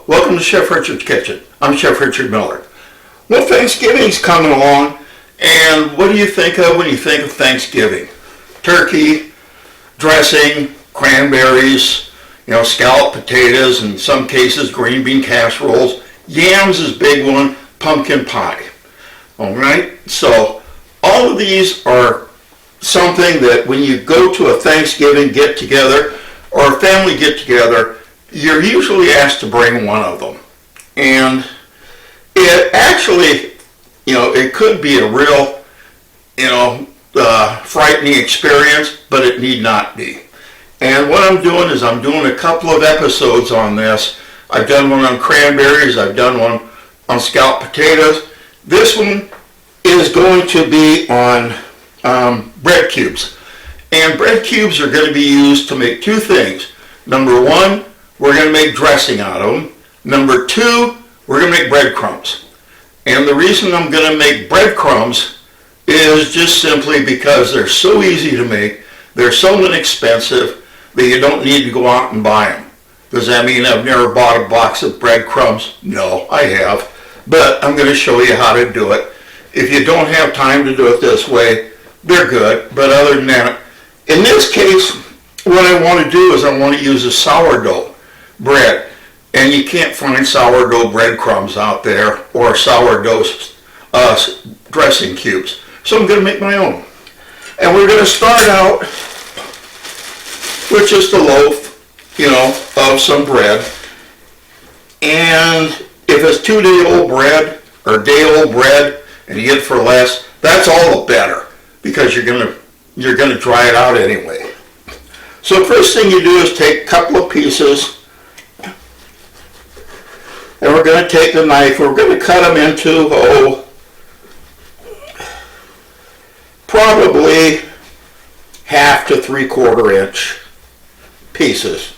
welcome to Chef Richard's Kitchen. I'm Chef Richard Miller. Well, Thanksgiving's coming along, and what do you think of when you think of Thanksgiving? Turkey, dressing, cranberries, scalloped potatoes, in some cases green bean casseroles. Yams is a big one, pumpkin pie. All right, so all of these are something that when you go to a Thanksgiving get-together or a family get-together, you're usually asked to bring one of them. And it actually, it could be a real, frightening experience, but it need not be. And what I'm doing is I'm doing a couple of episodes on this. I've done one on cranberries, I've done one on scalloped potatoes. This one is going to be on bread cubes. And bread cubes are going to be used to make two things. Number one, we're going to make dressing out of them. Number two, we're going to make breadcrumbs. And the reason I'm going to make breadcrumbs is just simply because they're so easy to make, they're so inexpensive that you don't need to go out and buy them. Does that mean I've never bought a box of breadcrumbs? No, I have. But I'm going to show you how to do it. If you don't have time to do it this way, they're good. But other than that, in this case, what I want to do is I want to use a sourdough bread. And you can't find sourdough breadcrumbs out there or sourdough dressing cubes. So I'm going to make my own. And we're going to start out with just a loaf, of some bread. And if it's 2-day-old bread or day-old bread and you get it for less, that's all the better because you're going to dry it out anyway. So the first thing you do is take a couple of pieces, and we're going to take the knife, we're going to cut them into, probably 1/2 to 3/4 inch pieces.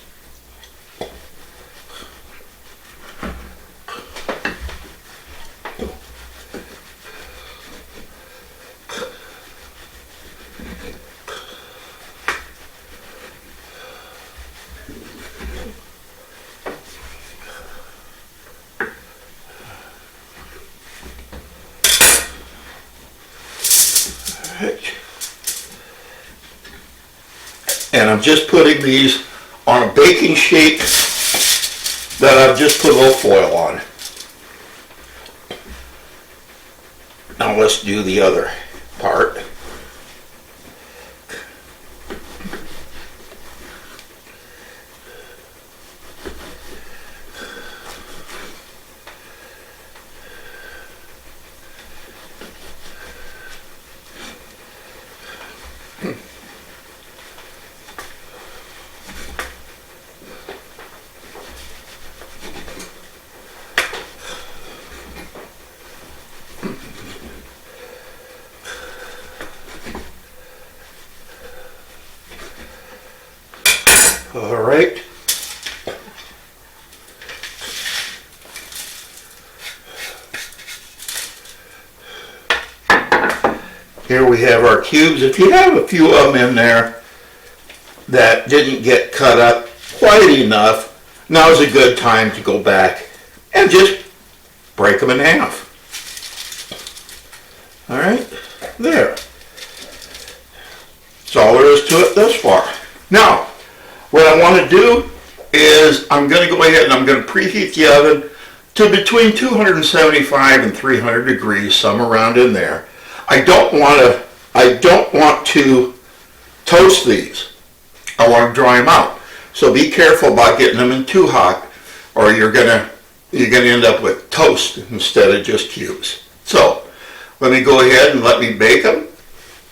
And I'm just putting these on a baking sheet that I've just put a little foil on. Now let's do the other part. All right. Here we have our cubes. If you have a few of them in there that didn't get cut up quite enough, now is a good time to go back and just break them in half. All right, there. That's all there is to it thus far. Now, what I want to do is I'm going to go ahead and I'm going to preheat the oven to between 275 and 300 degrees, somewhere around in there. I don't want to toast these. I want to dry them out. So be careful about getting them in too hot, or you're gonna end up with toast instead of just cubes. So let me go ahead and let me bake them,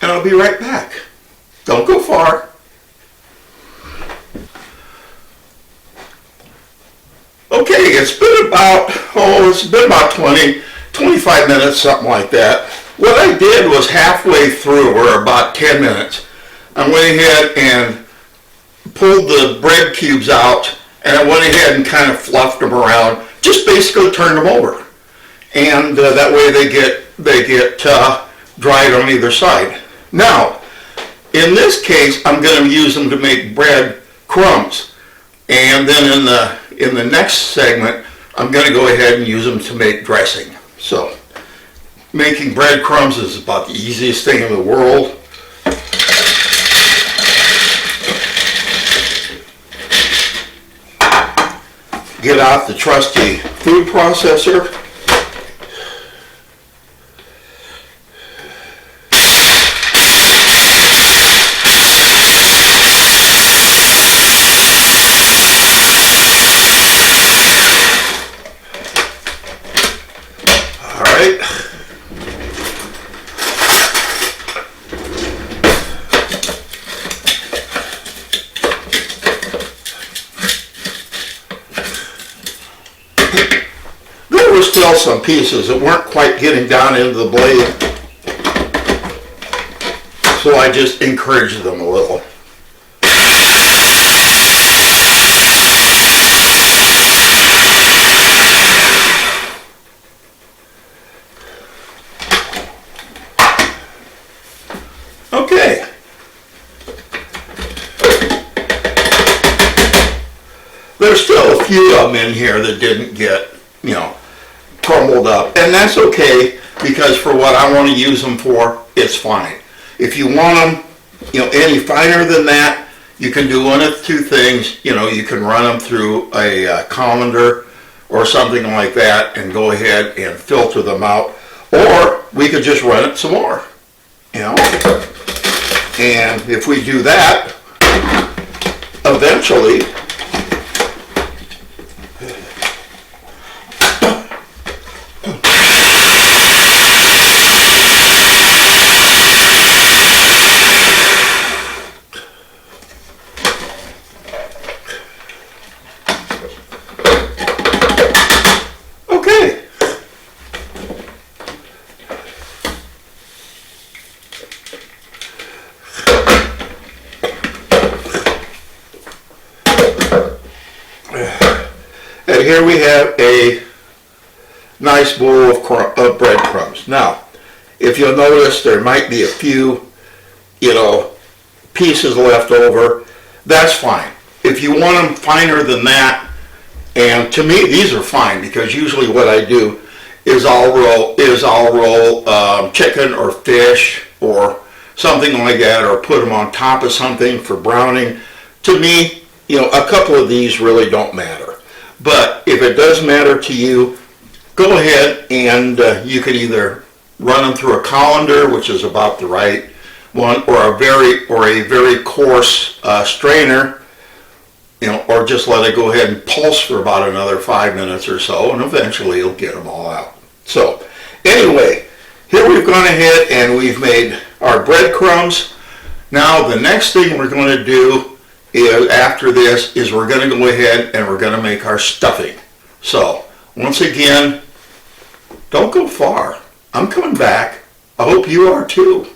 and I'll be right back. Don't go far. Okay, it's been about 25 minutes, something like that. What I did was halfway through, or about 10 minutes, I went ahead and pulled the bread cubes out, and I went ahead and kind of fluffed them around, just basically turned them over. And that way they get dried on either side. Now, in this case, I'm going to use them to make bread crumbs. And then in the next segment, I'm going to go ahead and use them to make dressing. So, making breadcrumbs is about the easiest thing in the world. Get out the trusty food processor. All right. There were still some pieces that weren't quite getting down into the blade, so I just encouraged them a little. Okay. There's still a few of them in here that didn't get, crumbled up. And that's okay, because for what I want to use them for, it's fine. If you want them, any finer than that, you can do one of two things. You can run them through a colander or something like that and go ahead and filter them out. Or we could just run it some more, And if we do that, eventually, okay. And here we have a nice bowl of breadcrumbs. Now, if you'll notice, there might be a few, pieces left over. That's fine. If you want them finer than that, and to me, these are fine, because usually what I do is I'll roll chicken or fish or something like that, or put them on top of something for browning. To me, a couple of these really don't matter. But if it does matter to you, go ahead and you can either run them through a colander, which is about the right one, or a very coarse strainer, or just let it go ahead and pulse for about another 5 minutes or so, and eventually you'll get them all out. So anyway, here we've gone ahead and we've made our breadcrumbs. Now the next thing we're going to do is, after this, is we're going to go ahead and we're going to make our stuffing. So once again, don't go far. I'm coming back. I hope you are too.